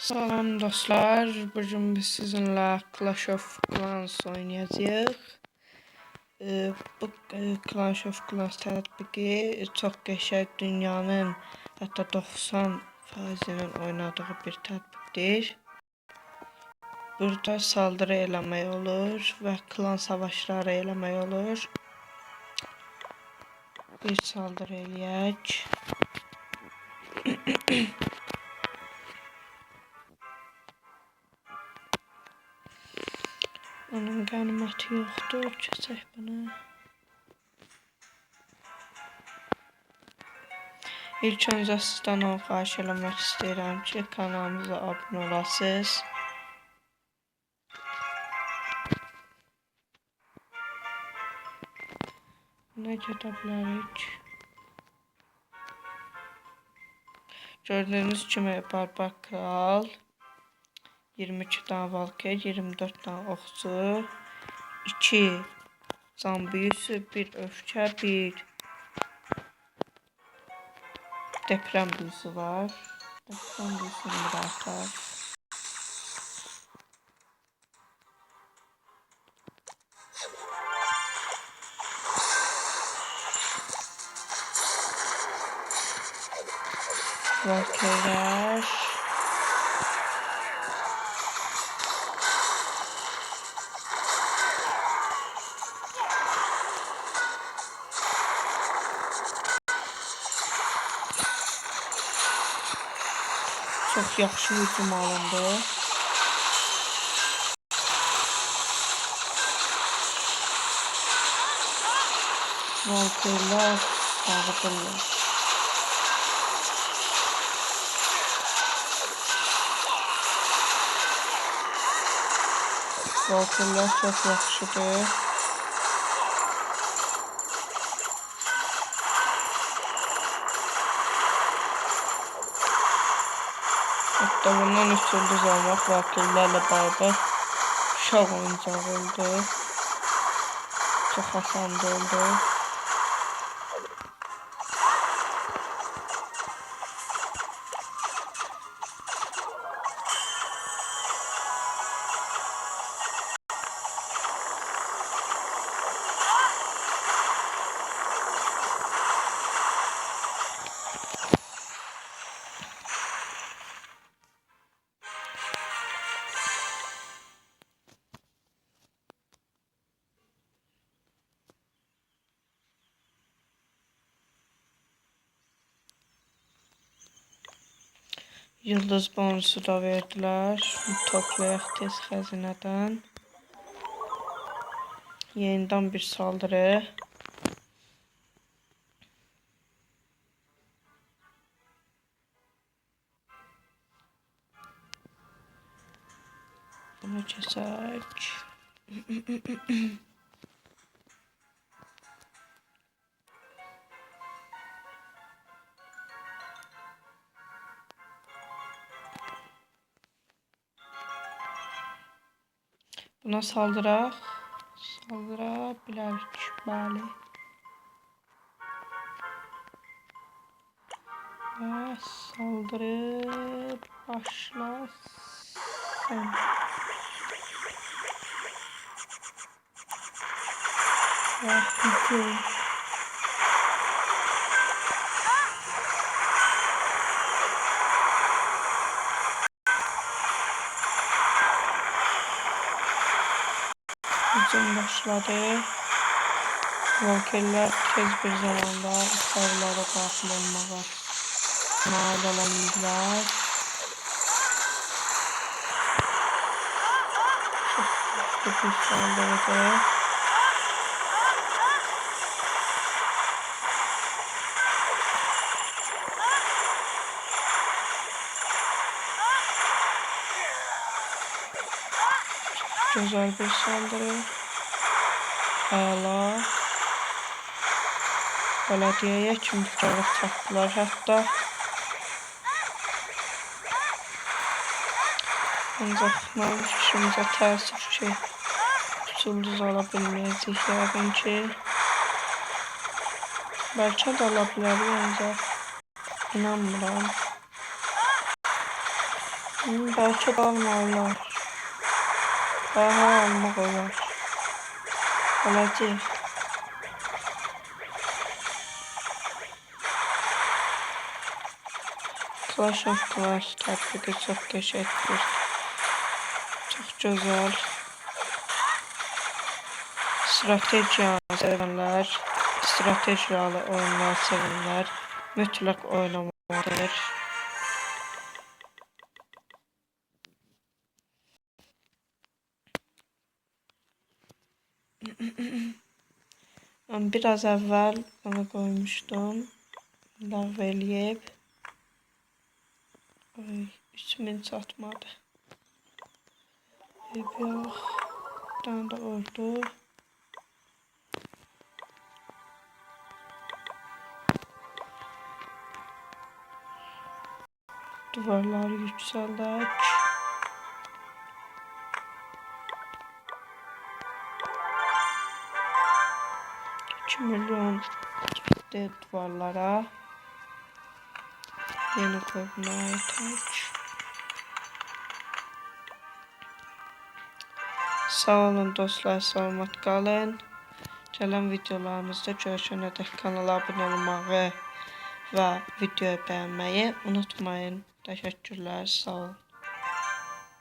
Salam dostlar, bugün biz sizinle Clash of Clans oynayacağıq. Bu Clash of Clans tətbiqi çox qəşəng, dünyanın hətta 90%'nin oynadığı bir tətbiqdir. Burada saldırı eləmək olur və klan savaşları eləmək olur. Bir saldırı eləyək. Onun qəniməti yoxdur, keçək bunu. İlk öncə sizdən o xahiş eləmək istəyirəm ki, kanalımıza abunə olasınız. Buna gedə bilərik. Gördüyünüz kimi Barbar Kral 22 tane Valkyrie, 24 tane okçu, 2 can büyüsü, 1 öfke, 1 deprem büyüsü var. Deprem büyüsünü bırakar. Valkyrie'ler. Çok yaxşı hücum alındı. Valkyrie'ler dağıdırlar. Valkyrie'ler çok yaxşıdır. Hatta bundan üstündüz almak Valkyrie'lerle beraber uşaq oyuncağı oldu. Çok asandı oldu. Yıldız bonusu da verdiler. Toplayaq tez xəzinədən. Yeniden bir saldırı. Bunu keçək. Buna saldıraq. Saldıra bilərik, bəli. Və saldırı başlasın. Və hücum. Hücum başladı. Valkyrie'ler tez bir zamanda sarılara daxil olmağa nail olabildiler. Çok bir saldırıdı. Güzel bir saldırı. Hala. Belediyeye kim tutaraq çatdılar hətta. Ancaq mənim fikrimcə təəssüf ki, ulduz ala bilməyəcək yəqin ki. Bəlkə də ala bilərik, ancaq inanmıram. Belki de almalılar. Daha almak olar. Olacak. Clash of Clans tətbiqi çox qəşəngdir. Çox gözəl. Stratejiyanı sevənlər, stratejiyalı oyunlar sevənlər mütləq oynamalıdır. Ben biraz əvvəl bunu qoymuşdum. Ləğv eləyib. 3000 çatmadı. Yox. Bir tane de oldu. Duvarları yükseldik. $2 milyon gitti duvarlara. Yeni koymaya tek. Sağ olun dostlar, salamat qalın. Gələn videolarımızda görüşənə dək kanala abunə olmağı və videoyu bəyənməyi unutmayın. Təşəkkürlər, sağ olun.